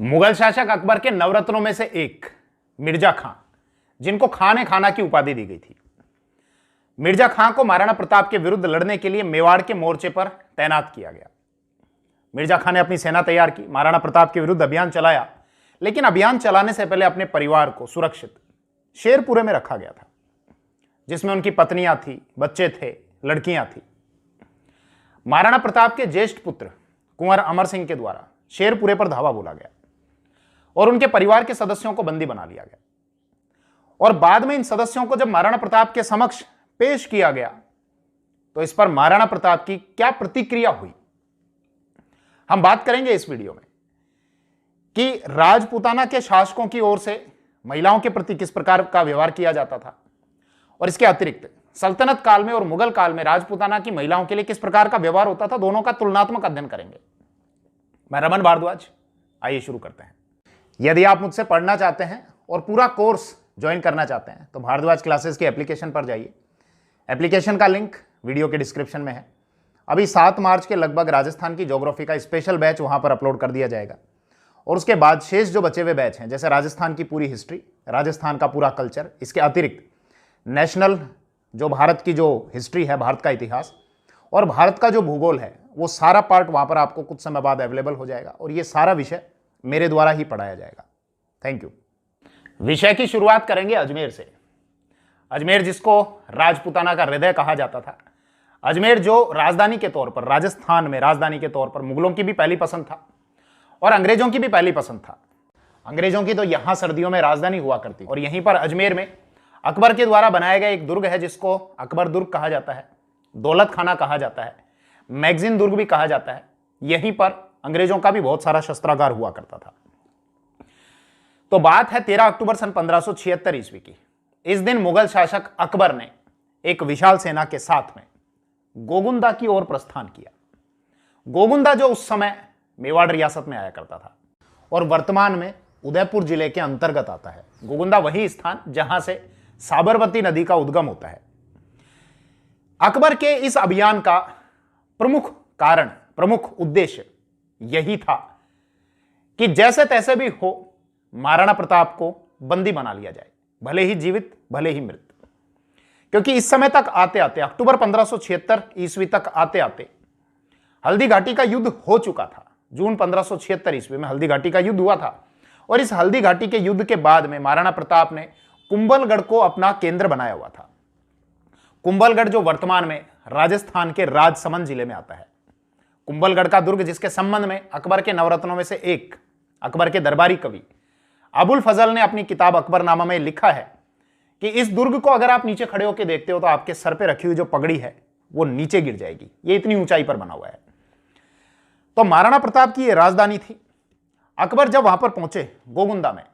मुगल शासक अकबर के नवरत्नों में से एक मिर्जा खां, जिनको खान ए खाना की उपाधि दी गई थी। मिर्जा खां को महाराणा प्रताप के विरुद्ध लड़ने के लिए मेवाड़ के मोर्चे पर तैनात किया गया। मिर्जा खां ने अपनी सेना तैयार की, महाराणा प्रताप के विरुद्ध अभियान चलाया, लेकिन अभियान चलाने से पहले अपने परिवार को सुरक्षित शेरपुरे में रखा गया था, जिसमें उनकी पत्नियां थी, बच्चे थे, लड़कियां थी। महाराणा प्रताप के ज्येष्ठ पुत्र कुंवर अमर सिंह के द्वारा शेरपुरे पर धावा बोला गया और उनके परिवार के सदस्यों को बंदी बना लिया गया। और बाद में इन सदस्यों को जब महाराणा प्रताप के समक्ष पेश किया गया तो इस पर महाराणा प्रताप की क्या प्रतिक्रिया हुई, हम बात करेंगे इस वीडियो में कि राजपूताना के शासकों की ओर से महिलाओं के प्रति किस प्रकार का व्यवहार किया जाता था और इसके अतिरिक्त सल्तनत काल में और मुगल काल में राजपूताना की महिलाओं के लिए किस प्रकार का व्यवहार होता था। दोनों का तुलनात्मक अध्ययन करेंगे। मैं रमन भारद्वाज, आइए शुरू करते हैं। यदि आप मुझसे पढ़ना चाहते हैं और पूरा कोर्स ज्वाइन करना चाहते हैं तो भारद्वाज क्लासेस की एप्लीकेशन पर जाइए। एप्लीकेशन का लिंक वीडियो के डिस्क्रिप्शन में है। अभी 7 मार्च के लगभग राजस्थान की ज्योग्राफी का स्पेशल बैच वहां पर अपलोड कर दिया जाएगा और उसके बाद शेष जो बचे हुए बैच हैं, जैसे राजस्थान की पूरी हिस्ट्री, राजस्थान का पूरा कल्चर, इसके अतिरिक्त नेशनल जो भारत की जो हिस्ट्री है, भारत का इतिहास और भारत का जो भूगोल है, वो सारा पार्ट वहां पर आपको कुछ समय बाद अवेलेबल हो जाएगा और ये सारा विषय मेरे द्वारा ही पढ़ाया जाएगा। Thank you. विषय की शुरुआत करेंगे अजमेर से। अजमेर जिसको राजपूताना का हृदय कहा जाता था। अजमेर जो राजधानी के तौर पर, राजस्थान में राजधानी के तौर पर मुगलों की भी पहली पसंद था और अंग्रेजों की भी पहली पसंद था। अंग्रेजों की तो यहां सर्दियों में राजधानी हुआ करती और यहीं पर अजमेर में अकबर के द्वारा बनाया गया एक दुर्ग है जिसको अकबर दुर्ग कहा जाता है, दौलत खाना कहा जाता है, मैगजीन दुर्ग भी कहा जाता है। यहीं पर अंग्रेजों का भी बहुत सारा शस्त्रागार हुआ करता था। तो बात है 13 अक्टूबर सन 1576 ईस्वी की। इस दिन मुगल शासक अकबर ने एक विशाल सेना के साथ में गोगुंदा की ओर प्रस्थान किया। गोगुंदा जो उस समय मेवाड़ रियासत में आया करता था और वर्तमान में उदयपुर जिले के अंतर्गत आता है। गोगुंदा वही स्थान जहां से साबरमती नदी का उद्गम होता है। अकबर के इस अभियान का प्रमुख कारण, प्रमुख उद्देश्य यही था कि जैसे तैसे भी हो महाराणा प्रताप को बंदी बना लिया जाए, भले ही जीवित भले ही मृत। क्योंकि इस समय तक आते आते, अक्टूबर 1576 ईस्वी तक आते आते हल्दी घाटी का युद्ध हो चुका था। जून 1576 ईस्वी में हल्दी घाटी का युद्ध हुआ था और इस हल्दी घाटी के युद्ध के बाद में महाराणा प्रताप ने कुंभलगढ़ को अपना केंद्र बनाया हुआ था। कुंभलगढ़ जो वर्तमान में राजस्थान के राजसमंद जिले में आता है। कुंभलगढ़ का दुर्ग जिसके संबंध में अकबर के नवरत्नों में से एक, अकबर के दरबारी कवि अबुल फजल ने अपनी किताब अकबरनामा में लिखा है कि इस दुर्ग को अगर आप नीचे खड़े होकर देखते हो तो आपके सर पे रखी हुई जो पगड़ी है वो नीचे गिर जाएगी। ये इतनी ऊंचाई पर बना हुआ है। तो महाराणा प्रताप की ये राजधानी थी। अकबर जब वहां पर पहुंचे गोगुंदा में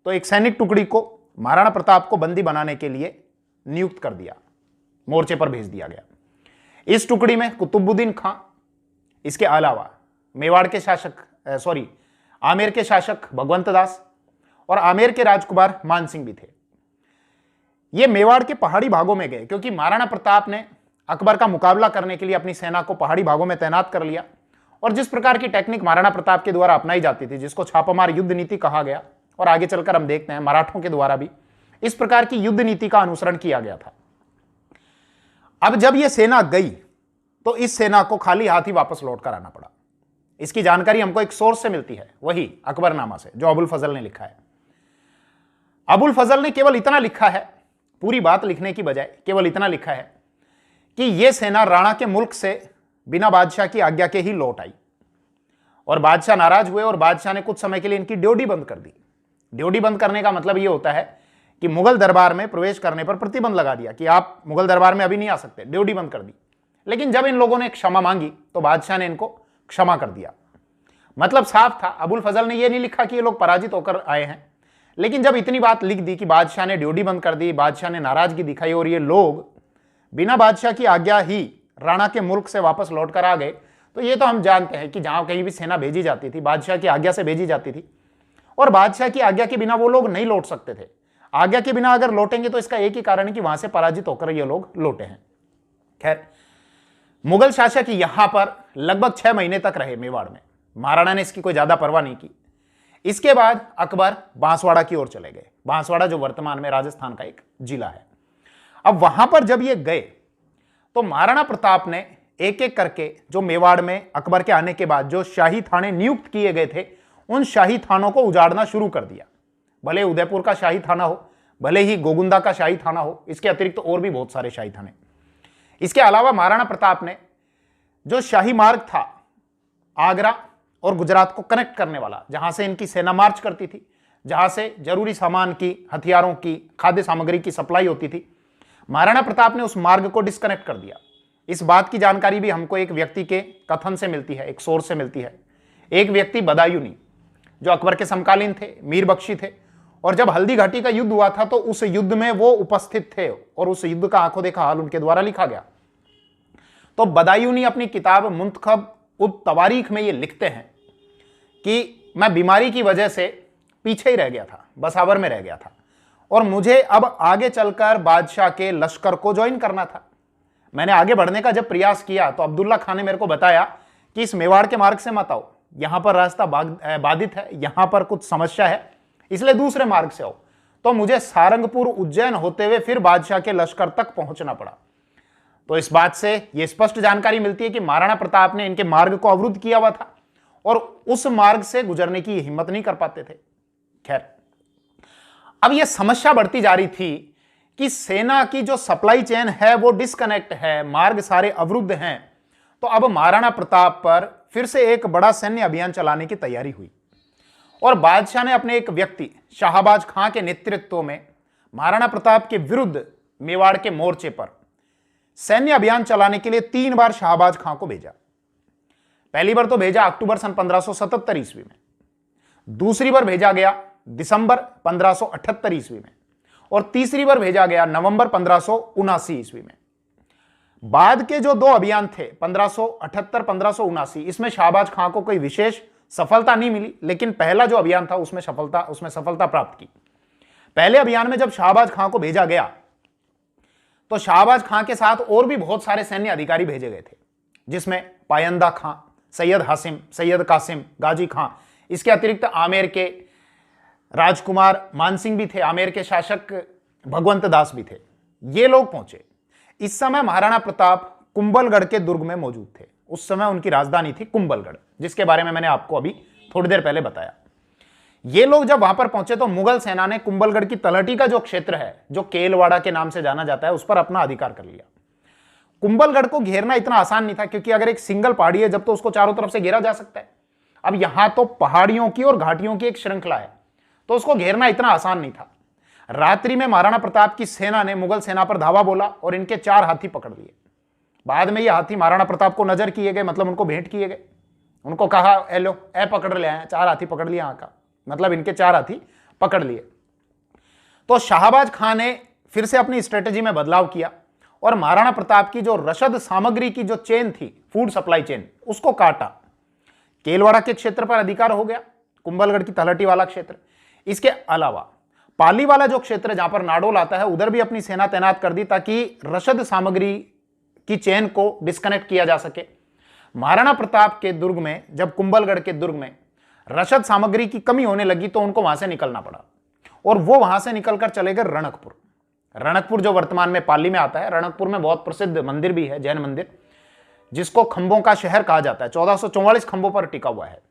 तो एक सैनिक टुकड़ी को महाराणा प्रताप को बंदी बनाने के लिए नियुक्त कर दिया, मोर्चे पर भेज दिया गया। इस टुकड़ी में कुतुबुद्दीन खां, इसके अलावा मेवाड़ के शासक आमेर के शासक भगवंत दास और आमेर के राजकुमार मान सिंह भी थे। ये मेवाड़ के पहाड़ी भागों में गए क्योंकि महाराणा प्रताप ने अकबर का मुकाबला करने के लिए अपनी सेना को पहाड़ी भागों में तैनात कर लिया और जिस प्रकार की टेक्निक महाराणा प्रताप के द्वारा अपनाई जाती थी, जिसको छापामार युद्ध नीति कहा गया और आगे चलकर हम देखते हैं मराठों के द्वारा भी इस प्रकार की युद्ध नीति का अनुसरण किया गया था। अब जब यह सेना गई तो इस सेना को खाली हाथ ही वापस लौटकर आना पड़ा। इसकी जानकारी हमको एक सोर्स से मिलती है, वही अकबरनामा से, जो अबुल फजल ने लिखा है। अबुल फजल ने केवल इतना लिखा है, पूरी बात लिखने की बजाय केवल इतना लिखा है कि यह सेना राणा के मुल्क से बिना बादशाह की आज्ञा के ही लौट आई और बादशाह नाराज हुए और बादशाह ने कुछ समय के लिए इनकी ड्योढ़ी बंद कर दी। ड्योढ़ी बंद करने का मतलब यह होता है कि मुगल दरबार में प्रवेश करने पर प्रतिबंध लगा दिया कि आप मुगल दरबार में अभी नहीं आ सकते, ड्योढ़ी बंद कर दी। लेकिन जब इन लोगों ने क्षमा मांगी तो बादशाह ने इनको क्षमा कर दिया। मतलब साफ था, अबुल फजल ने यह नहीं लिखा कि ये लोग पराजित होकर आए हैं, लेकिन जब इतनी बात लिख दी कि बादशाह ने ड्योढ़ी बंद कर दी, बादशाह ने नाराजगी दिखाई और ये लोग बिना बादशाह की आज्ञा ही राणा के मुल्क से वापस लौटकर आ गए, तो ये तो हम जानते हैं कि जहां कहीं भी सेना भेजी जाती थी बादशाह की आज्ञा से भेजी जाती थी और बादशाह की आज्ञा के बिना वो लोग नहीं लौट सकते थे। आज्ञा के बिना अगर लौटेंगे तो इसका एक ही कारण है कि वहां से पराजित होकर ये लोग लौटे हैं। खैर, मुगल शासक यहां पर लगभग 6 महीने तक रहे मेवाड़ में। महाराणा ने इसकी कोई ज्यादा परवाह नहीं की। इसके बाद अकबर बांसवाड़ा की ओर चले गए। बांसवाड़ा जो वर्तमान में राजस्थान का एक जिला है। अब वहां पर जब ये गए तो महाराणा प्रताप ने एक एक करके जो मेवाड़ में अकबर के आने के बाद जो शाही थाने नियुक्त किए गए थे, उन शाही थानों को उजाड़ना शुरू कर दिया। भले उदयपुर का शाही थाना हो, भले ही गोगुंदा का शाही थाना हो, इसके अतिरिक्त और भी बहुत सारे शाही थाने। इसके अलावा महाराणा प्रताप ने जो शाही मार्ग था आगरा और गुजरात को कनेक्ट करने वाला, जहां से इनकी सेना मार्च करती थी, जहां से जरूरी सामान की, हथियारों की, खाद्य सामग्री की सप्लाई होती थी, महाराणा प्रताप ने उस मार्ग को डिस्कनेक्ट कर दिया। इस बात की जानकारी भी हमको एक व्यक्ति के कथन से मिलती है, एक सोर्स से मिलती है। एक व्यक्ति बदायूनी जो अकबर के समकालीन थे, मीर बख्शी थे, और जब हल्दी घाटी का युद्ध हुआ था तो उस युद्ध में वो उपस्थित थे और उस युद्ध का आंखों देखा हाल उनके द्वारा लिखा गया। तो बदायूनी अपनी किताब मुंतखब उद तवारीख में ये लिखते हैं कि मैं बीमारी की वजह से पीछे ही रह गया था, बसावर में रह गया था, और मुझे अब आगे चलकर बादशाह के लश्कर को ज्वाइन करना था। मैंने आगे बढ़ने का जब प्रयास किया तो अब्दुल्ला खान ने मेरे को बताया कि इस मेवाड़ के मार्ग से मत आओ, यहां पर रास्ता बाधित है, यहां पर कुछ समस्या है, इसलिए दूसरे मार्ग से आओ। तो मुझे सारंगपुर उज्जैन होते हुए फिर बादशाह के लश्कर तक पहुंचना पड़ा। तो इस बात से यह स्पष्ट जानकारी मिलती है कि महाराणा प्रताप ने इनके मार्ग को अवरुद्ध किया हुआ था और उस मार्ग से गुजरने की हिम्मत नहीं कर पाते थे। खैर, अब यह समस्या बढ़ती जा रही थी कि सेना की जो सप्लाई चेन है वो डिस्कनेक्ट है, मार्ग सारे अवरुद्ध हैं। तो अब महाराणा प्रताप पर फिर से एक बड़ा सैन्य अभियान चलाने की तैयारी हुई और बादशाह ने अपने एक व्यक्ति शाहबाज खां के नेतृत्व में महाराणा प्रताप के विरुद्ध मेवाड़ के मोर्चे पर सैन्य अभियान चलाने के लिए 3 बार शाहबाज खां को भेजा। पहली बार तो भेजा अक्टूबर सन 1577 ईस्वी में, दूसरी बार भेजा गया दिसंबर 1578 ईस्वी में, और तीसरी बार भेजा गया नवंबर 1579 ईस्वी में। बाद के जो 2 अभियान थे 1578-1579, इसमें शाहबाज खां को कोई विशेष सफलता नहीं मिली, लेकिन पहला जो अभियान था उसमें सफलता प्राप्त की। पहले अभियान में जब शाहबाज खां को भेजा गया तो शाहबाज खां के साथ और भी बहुत सारे सैन्य अधिकारी भेजे गए थे, जिसमें पायंदा खां, सैयद हासिम, सैयद कासिम, गाजी खां, इसके अतिरिक्त आमेर के राजकुमार मानसिंह भी थे, आमेर के शासक भगवंत दास भी थे। ये लोग पहुंचे। इस समय महाराणा प्रताप कुंभलगढ़ के दुर्ग में मौजूद थे। उस समय उनकी राजधानी थी कुंभलगढ़, जिसके बारे में मैंने आपको अभी थोड़ी देर पहले बताया। ये लोग जब वहां पर पहुंचे तो मुगल सेना ने कुंभलगढ़ की तलहटी का जो क्षेत्र है, जो केलवाड़ा के नाम से जाना जाता है, उस पर अपना अधिकार कर लिया। कुंभलगढ़ को घेरना इतना आसान नहीं था, क्योंकि अगर एक सिंगल पहाड़ी है जब तो उसको चारों तरफ से घेरा जा सकता है। अब यहां तो पहाड़ियों की और घाटियों की एक श्रृंखला है, तो उसको घेरना इतना आसान नहीं था। रात्रि में महाराणा प्रताप की सेना ने मुगल सेना पर धावा बोला और इनके 4 हाथी पकड़ लिए। बाद में ये हाथी महाराणा प्रताप को नजर किए गए, मतलब उनको भेंट किए गए। उनको कहा ए लो, ए पकड़ ले आए, 4 हाथी पकड़ लिया, का मतलब इनके 4 हाथी पकड़ लिए। तो शाहबाज खां ने फिर से अपनी स्ट्रेटेजी में बदलाव किया और महाराणा प्रताप की जो रसद सामग्री की जो चेन थी, फूड सप्लाई चेन, उसको काटा। केलवाड़ा के क्षेत्र पर अधिकार हो गया, कुंभलगढ़ की तलहटी वाला क्षेत्र। इसके अलावा पाली वाला जो क्षेत्र जहां पर नाडोल आता है, उधर भी अपनी सेना तैनात कर दी ताकि रसद सामग्री की चेन को डिस्कनेक्ट किया जा सके। महाराणा प्रताप के दुर्ग में, जब कुंभलगढ़ के दुर्ग में रसद सामग्री की कमी होने लगी तो उनको वहां से निकलना पड़ा और वो वहां से निकलकर चले गए रणकपुर। रणकपुर जो वर्तमान में पाली में आता है, रणकपुर में बहुत प्रसिद्ध मंदिर भी है, जैन मंदिर, जिसको खंभों का शहर कहा जाता है। 1444 खंभों पर टिका हुआ है।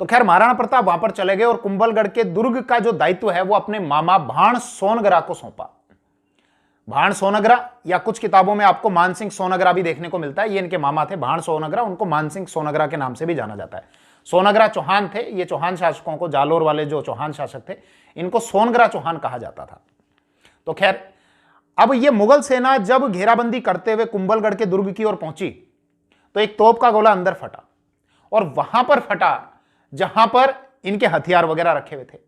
तो खैर, महाराणा प्रताप वहां पर चले गए और कुंभलगढ़ के दुर्ग का जो दायित्व है वो अपने मामा भाण सोनगरा को सौंपा। भाण सोनगरा, या कुछ किताबों में आपको मानसिंह सोनगरा भी देखने को मिलता है, ये इनके मामा थे भाण सोनगरा, उनको मानसिंह सोनगरा के नाम से भी जाना जाता है। सोनगरा चौहान थे, ये चौहान शासकों को, जालोर वाले जो चौहान शासक थे, इनको सोनगरा चौहान कहा जाता था। तो खैर, अब ये मुगल सेना जब घेराबंदी करते हुए कुंभलगढ़ के दुर्ग की ओर पहुंची तो एक तोप का गोला अंदर फटा और वहां पर फटा जहां पर इनके हथियार वगैरह रखे हुए थे।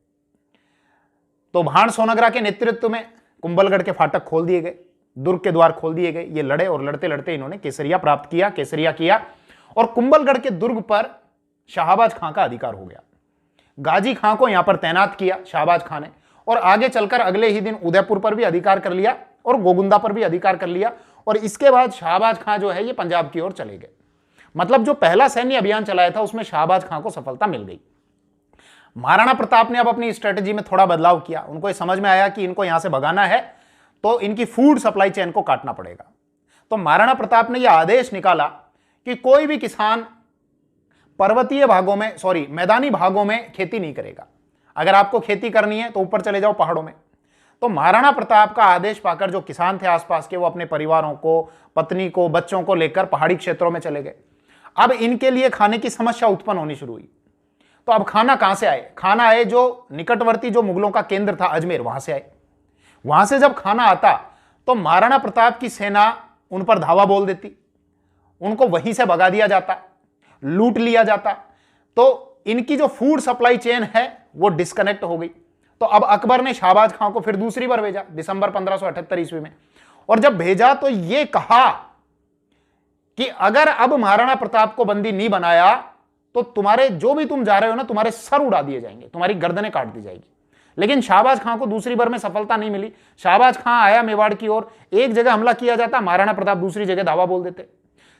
तो भाण सोनगरा के नेतृत्व में कुंभलगढ़ के फाटक खोल दिए गए, दुर्ग के द्वार खोल दिए गए। ये लड़े और लड़ते लड़ते इन्होंने केसरिया प्राप्त किया, केसरिया किया, और कुंभलगढ़ के दुर्ग पर शाहबाज खां का अधिकार हो गया। गाजी खां को यहां पर तैनात किया शाहबाज खां ने, और आगे चलकर अगले ही दिन उदयपुर पर भी अधिकार कर लिया और गोगुंदा पर भी अधिकार कर लिया। और इसके बाद शाहबाज खां जो है ये पंजाब की ओर चले गए। मतलब जो पहला सैन्य अभियान चलाया था उसमें शाहबाज खां को सफलता मिल गई। महाराणा प्रताप ने अब अपनी स्ट्रेटेजी में थोड़ा बदलाव किया। उनको ये समझ में आया कि इनको यहां से भगाना है तो इनकी फूड सप्लाई चेन को काटना पड़ेगा। तो महाराणा प्रताप ने यह आदेश निकाला कि कोई भी किसान पर्वतीय भागों में, मैदानी भागों में खेती नहीं करेगा। अगर आपको खेती करनी है तो ऊपर चले जाओ पहाड़ों में। तो महाराणा प्रताप का आदेश पाकर जो किसान थे आसपास के, वो अपने परिवारों को, पत्नी को, बच्चों को लेकर पहाड़ी क्षेत्रों में चले गए। अब इनके लिए खाने की समस्या उत्पन्न होनी शुरू हुई। तो अब खाना कहां से आए? खाना आए जो निकटवर्ती जो मुगलों का केंद्र था अजमेर, वहां से आए। वहां से जब खाना आता तो महाराणा प्रताप की सेना उन पर धावा बोल देती, उनको वहीं से भगा दिया जाता, लूट लिया जाता। तो इनकी जो फूड सप्लाई चेन है वो डिस्कनेक्ट हो गई। तो अब अकबर ने शाहबाज खां को फिर दूसरी बार भेजा दिसंबर 1578 ईस्वी में। और जब भेजा तो यह कहा कि अगर अब महाराणा प्रताप को बंदी नहीं बनाया तो तुम्हारे जो भी तुम जा रहे हो ना, तुम्हारे सर उड़ा दिए जाएंगे, तुम्हारी गर्दनें काट दी जाएगी। लेकिन शाहबाज खां को दूसरी बार में सफलता नहीं मिली। शाहबाज खां आया मेवाड़ की ओर, एक जगह हमला किया जाता, महाराणा प्रताप दूसरी जगह दावा बोल देते।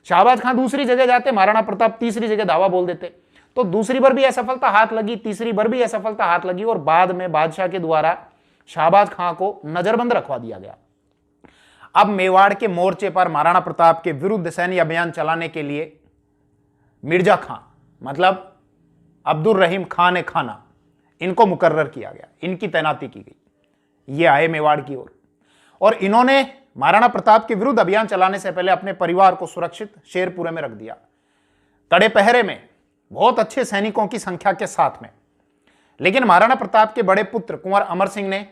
शाहबाज खां दूसरी जगह जाते, महाराणा प्रताप तीसरी जगह दावा बोल देते। तो दूसरी बार भी असफलता हाथ लगी, तीसरी बार भी असफलता हाथ लगी और बाद में बादशाह के द्वारा शाहबाज खां को नजरबंद रखवा दिया गया। अब मेवाड़ के मोर्चे पर महाराणा प्रताप के विरुद्ध सैन्य अभियान चलाने के लिए मिर्जा खां, मतलब अब्दुल रहीम खान ए खाना, इनको मुकर्रर किया गया, इनकी तैनाती की गई। ये आए मेवाड़ की ओर और इन्होंने महाराणा प्रताप के विरुद्ध अभियान चलाने से पहले अपने परिवार को सुरक्षित शेरपुरे में रख दिया, कड़े पहरे में, बहुत अच्छे सैनिकों की संख्या के साथ में। लेकिन महाराणा प्रताप के बड़े पुत्र कुंवर अमर सिंह ने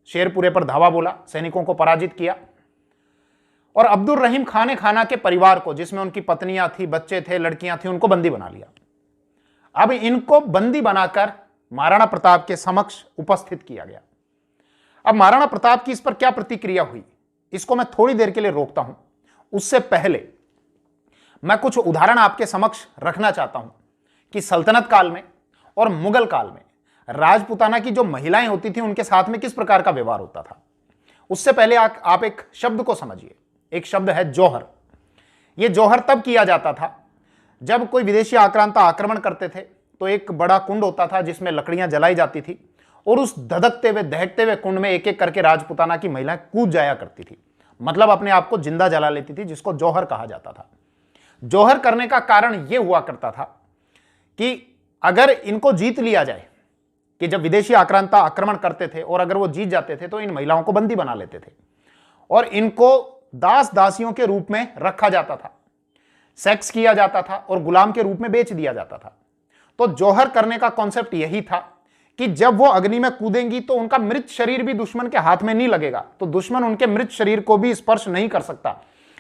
शेरपुरे पर धावा बोला, सैनिकों को पराजित किया और अब्दुल रहीम खान ए खाना के परिवार को, जिसमें उनकी पत्नियां थी, बच्चे थे, लड़कियां थी, उनको बंदी बना लिया। अब इनको बंदी बनाकर महाराणा प्रताप के समक्ष उपस्थित किया गया। अब महाराणा प्रताप की इस पर क्या प्रतिक्रिया हुई, इसको मैं थोड़ी देर के लिए रोकता हूं। उससे पहले मैं कुछ उदाहरण आपके समक्ष रखना चाहता हूं कि सल्तनत काल में और मुगल काल में राजपूताना की जो महिलाएं होती थी उनके साथ में किस प्रकार का व्यवहार होता था। उससे पहले आप एक शब्द को समझिए। एक शब्द है जौहर। यह जौहर तब किया जाता था जब कोई विदेशी आक्रांता आक्रमण करते थे तो एक बड़ा कुंड होता था जिसमें लकड़ियां जलाई जाती थी और उस धधकते हुए, दहकते हुए कुंड में एक एक करके राजपूताना की महिलाएं कूद जाया करती थी, मतलब अपने आप को जिंदा जला लेती थी, जिसको जौहर कहा जाता था। जौहर करने का कारण यह हुआ करता था कि अगर इनको जीत लिया जाए, कि जब विदेशी आक्रांता आक्रमण करते थे और अगर वो जीत जाते थे तो इन महिलाओं को बंदी बना लेते थे और इनको दास दासियों के रूप में रखा जाता था, सेक्स किया जाता था और गुलाम के रूप में बेच दिया जाता था। तो जौहर करने का कॉन्सेप्ट यही था कि जब वो अग्नि में कूदेंगी तो उनका मृत शरीर भी दुश्मन के हाथ में नहीं लगेगा, तो दुश्मन उनके मृत शरीर को भी स्पर्श नहीं कर सकता।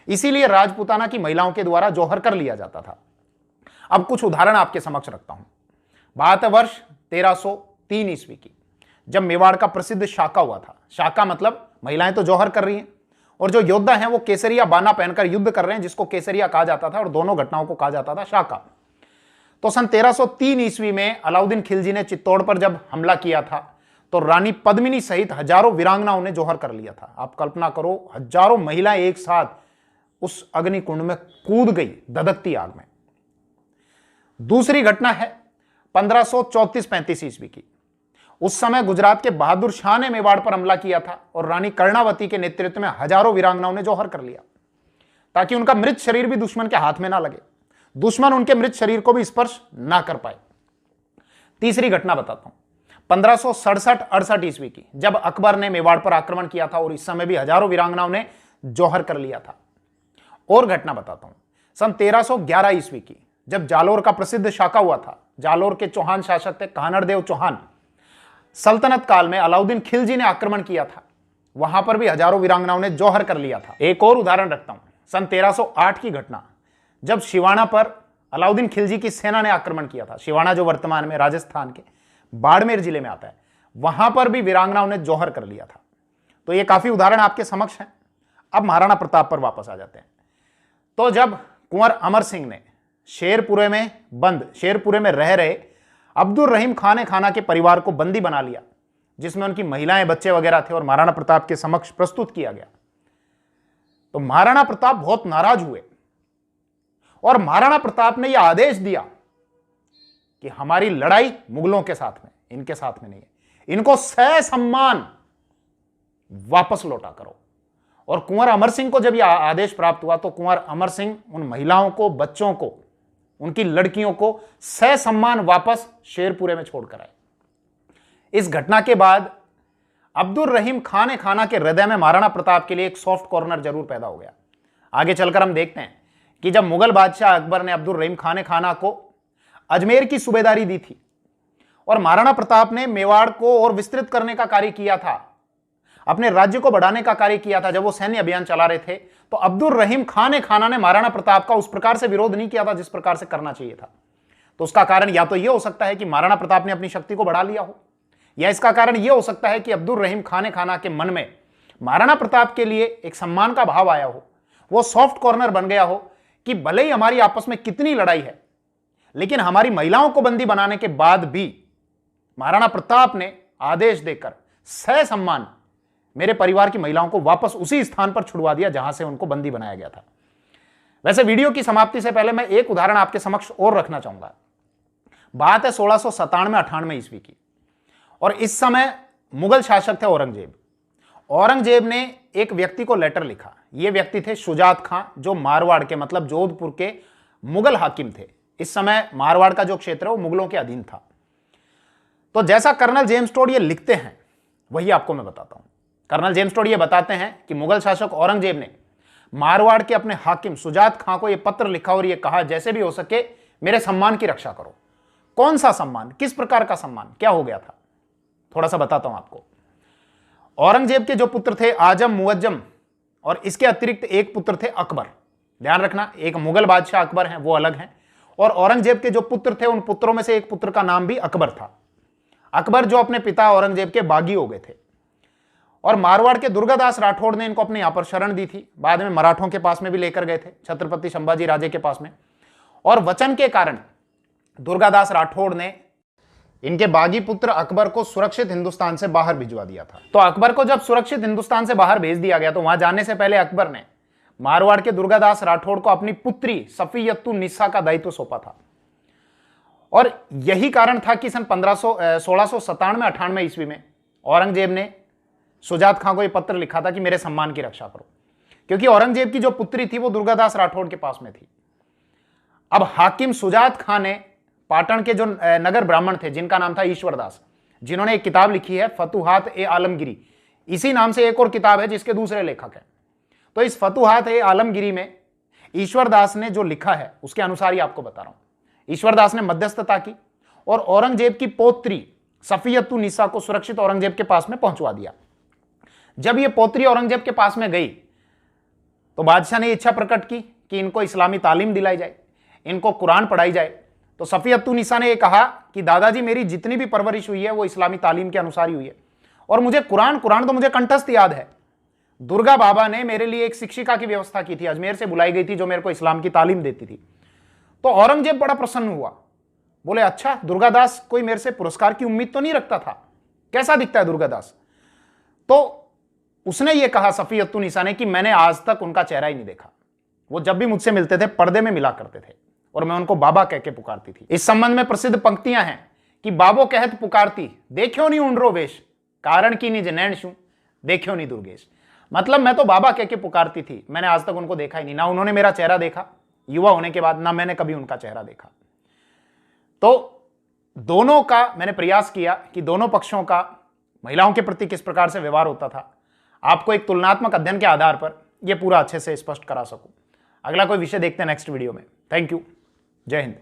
इसीलिए राजपूताना की महिलाओं के द्वारा जौहर कर लिया जाता था। अब कुछ उदाहरण आपके समक्ष रखता हूं। बात है वर्ष 1303 ईस्वी की, जब मेवाड़ का प्रसिद्ध शाका हुआ था। शाका मतलब महिलाएं तो जौहर कर रही हैं और जो योद्धा हैं वो केसरिया बाना पहनकर युद्ध कर रहे हैं, जिसको केसरिया कहा जाता था और दोनों घटनाओं को कहा जाता था शाका। तो सन 1303 ईस्वी में अलाउद्दीन खिलजी ने चित्तौड़ पर जब हमला किया था तो रानी पद्मिनी सहित हजारों वीरांगनाओं ने जौहर कर लिया था। आप कल्पना करो, हजारों महिलाएं एक साथ उस अग्निकुंड में कूद गई धधकती आग में। दूसरी घटना है 1534-35 ईस्वी की। उस समय गुजरात के बहादुर शाह ने मेवाड़ पर हमला किया था और रानी कर्णावती के नेतृत्व में हजारों वीरांगनाओं ने जौहर कर लिया ताकि उनका मृत शरीर भी दुश्मन के हाथ में ना लगे, दुश्मन उनके मृत शरीर को भी स्पर्श ना कर पाए। तीसरी घटना बताता हूं 1567-68 ईस्वी की, जब अकबर ने मेवाड़ पर आक्रमण किया था और इस समय भी हजारों वीरांगनाओं ने जौहर कर लिया था। और घटना बताता हूं सन 1311 ईस्वी की, जब जालोर का प्रसिद्ध शाका हुआ था। जालोर के चौहान शासक थे कानड़देव चौहान। सल्तनत काल में अलाउद्दीन खिलजी ने आक्रमण किया था, वहां पर भी हजारों वीरांगनाओं ने जौहर कर लिया था। एक और उदाहरण रखता हूं, सन 1308 की घटना, जब शिवाना पर अलाउद्दीन खिलजी की सेना ने आक्रमण किया था। शिवाना जो वर्तमान में राजस्थान के बाड़मेर जिले में आता है, वहां पर भी वीरांगनाओं ने जौहर कर लिया था। तो ये काफी उदाहरण आपके समक्ष हैं। अब महाराणा प्रताप पर वापस आ जाते हैं। तो जब कुंवर अमर सिंह ने शेरपुरे में रह रहे अब्दुल रहीम खान ए खाना के परिवार को बंदी बना लिया, जिसमें उनकी महिलाएं, बच्चे वगैरह थे, और महाराणा प्रताप के समक्ष प्रस्तुत किया गया, तो महाराणा प्रताप बहुत नाराज हुए और महाराणा प्रताप ने यह आदेश दिया कि हमारी लड़ाई मुगलों के साथ में, इनके साथ में नहीं है। इनको ससम्मान वापस लौटा करो। और कुंवर अमर सिंह को जब यह आदेश प्राप्त हुआ तो कुंवर अमर सिंह उन महिलाओं को, बच्चों को, उनकी लड़कियों को ससम्मान वापस शेरपुरे में छोड़कर आए। इस घटना के बाद अब्दुल रहीम खान खाना के हृदय में महाराणा प्रताप के लिए एक सॉफ्ट कॉर्नर जरूर पैदा हो गया। आगे चलकर हम देखते हैं कि जब मुगल बादशाह अकबर ने अब्दुल रहीम खाना को अजमेर की सूबेदारी दी थी और महाराणा प्रताप ने मेवाड़ को और विस्तृत करने का कार्य किया था, अपने राज्य को बढ़ाने का कार्य किया था, जब वो सैन्य अभियान चला रहे थे, तो अब्दुल रहीम खाना ने महाराणा प्रताप का उस प्रकार से विरोध नहीं किया था जिस प्रकार से करना चाहिए था। तो उसका कारण या तो यह हो सकता है कि महाराणा प्रताप ने अपनी शक्ति को बढ़ा लिया हो, या इसका कारण यह हो सकता है कि अब्दुल रहीम खाना के मन में महाराणा प्रताप के लिए एक सम्मान का भाव आया हो, वो सॉफ्ट कॉर्नर बन गया हो कि भले ही हमारी आपस में कितनी लड़ाई है, लेकिन हमारी महिलाओं को बंदी बनाने के बाद भी महाराणा प्रताप ने आदेश देकर ससम्मान मेरे परिवार की महिलाओं को वापस उसी स्थान पर छुड़वा दिया जहां से उनको बंदी बनाया गया था। वैसे वीडियो की समाप्ति से पहले मैं एक उदाहरण आपके समक्ष और रखना चाहूंगा। बात है 1697-98 ईस्वी की, और इस समय मुगल शासक थे औरंगजेब। औरंगजेब ने एक व्यक्ति को लेटर लिखा। यह व्यक्ति थे शुजात खां, जो मारवाड़ के, मतलब जोधपुर के मुगल हाकिम थे। इस समय मारवाड़ का जो क्षेत्र है वो मुगलों के अधीन था। तो जैसा कर्नल जेम्स टोड ये लिखते हैं वही आपको मैं बताता हूं। कर्नल जेम्स टोड ये बताते हैं कि मुगल शासक औरंगजेब ने मारवाड़ के अपने हाकिम शुजात खां को यह पत्र लिखा और यह कहा, जैसे भी हो सके मेरे सम्मान की रक्षा करो। कौन सा सम्मान, किस प्रकार का सम्मान, क्या हो गया था, थोड़ा सा बताता हूं आपको। औरंगजेब के जो पुत्र थे आजम, मुअज्जम, और इसके अतिरिक्त एक पुत्र थे अकबर। ध्यान रखना, एक मुगल बादशाह अकबर हैं, वो अलग हैं, और औरंगजेब के जो पुत्र थे उन पुत्रों में से एक पुत्र का नाम भी अकबर था। अकबर जो अपने पिता औरंगजेब के बागी हो गए थे, और मारवाड़ के दुर्गादास राठौड़ ने इनको अपने यहां पर शरण दी थी। बाद में मराठों के पास में भी लेकर गए थे, छत्रपति संभाजी राजे के पास में, और वचन के कारण दुर्गादास राठौड़ ने इनके बागी पुत्र अकबर को सुरक्षित हिंदुस्तान से बाहर भिजवा दिया था। तो अकबर को जब सुरक्षित हिंदुस्तान से बाहर भेज दिया गया तो वहां जाने से पहले अकबर ने मारवाड़ के दुर्गादास राठौड़ को अपनी पुत्री सफियतुन निसा का दायित्व सौंपा था। और यही कारण था कि सन 1697-98 ईस्वी में औरंगजेब ने शुजात खां को यह पत्र लिखा था कि मेरे सम्मान की रक्षा करो, क्योंकि औरंगजेब की जो पुत्री थी वो दुर्गादास राठौड़ के पास में थी। अब हाकिम शुजात खां ने पाटन के जो नगर ब्राह्मण थे जिनका नाम था ईश्वरदास, जिन्होंने एक किताब लिखी है फतुहात ए आलमगिरी, इसी नाम से एक और किताब है जिसके दूसरे लेखक हैं। तो इस फतुहात ए आलमगिरी में ईश्वरदास ने जो लिखा है उसके अनुसार ही आपको बता रहा हूं। ईश्वरदास ने मध्यस्थता की और औरंगजेब की पौत्री सफियतुन निसा को सुरक्षित औरंगजेब के पास में पहुंचवा दिया। जब ये पौत्री औरंगजेब के पास में गई तो बादशाह ने इच्छा प्रकट की कि इनको इस्लामी तालीम दिलाई जाए, इनको कुरान पढ़ाई जाए। तो सफियतुन निसा ने यह कहा कि दादाजी मेरी जितनी भी परवरिश हुई है वो इस्लामी तालीम के अनुसार ही हुई है, और मुझे कुरान तो मुझे कंठस्थ याद है। दुर्गा बाबा ने मेरे लिए एक शिक्षिका की व्यवस्था की थी, अजमेर से बुलाई गई थी, जो मेरे को इस्लाम की तालीम देती थी। तो औरंगजेब बड़ा प्रसन्न हुआ, बोले अच्छा, दुर्गादास कोई मेरे से पुरस्कार की उम्मीद तो नहीं रखता था, कैसा दिखता है दुर्गादास। तो उसने ये कहा सफियतुन निसा ने कि मैंने आज तक उनका चेहरा ही नहीं देखा, वो जब भी मुझसे मिलते थे पर्दे में मिला करते थे और मैं उनको बाबा कह के पुकारती थी। इस संबंध में प्रसिद्ध पंक्तियां हैं कि बाबो कहत पुकारती, देखियो नहीं उंडरो वेश, कारण की निज नैन शू, देखियो नहीं दुर्गेश। मतलब मैं तो बाबा कह के पुकारती थी, मैंने आज तक उनको देखा ही नहीं, ना उन्होंने मेरा चेहरा देखा युवा होने के बाद, ना मैंने कभी उनका चेहरा देखा। तो दोनों का मैंने प्रयास किया कि दोनों पक्षों का महिलाओं के प्रति किस प्रकार से व्यवहार होता था, आपको एक तुलनात्मक अध्ययन के आधार पर यह पूरा अच्छे से स्पष्ट करा सकूं। अगला कोई विषय देखते हैं नेक्स्ट वीडियो में। थैंक यू, जय हिंद।